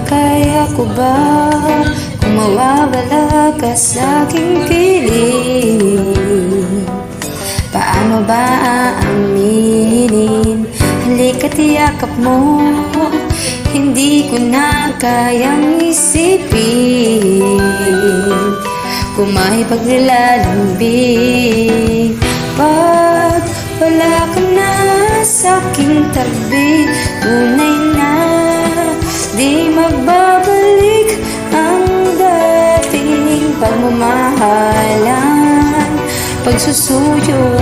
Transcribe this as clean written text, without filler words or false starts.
Kaya ko ba kung mawawala ka sa aking piling? Paano ba aaminin? Halika't yakap mo, hindi ko na kayang isipin. Kung may pagnilalambing, pag wala ka na sa aking tabi, tunay na di magbabalik ang dating pagmamahalan, pagsusuyo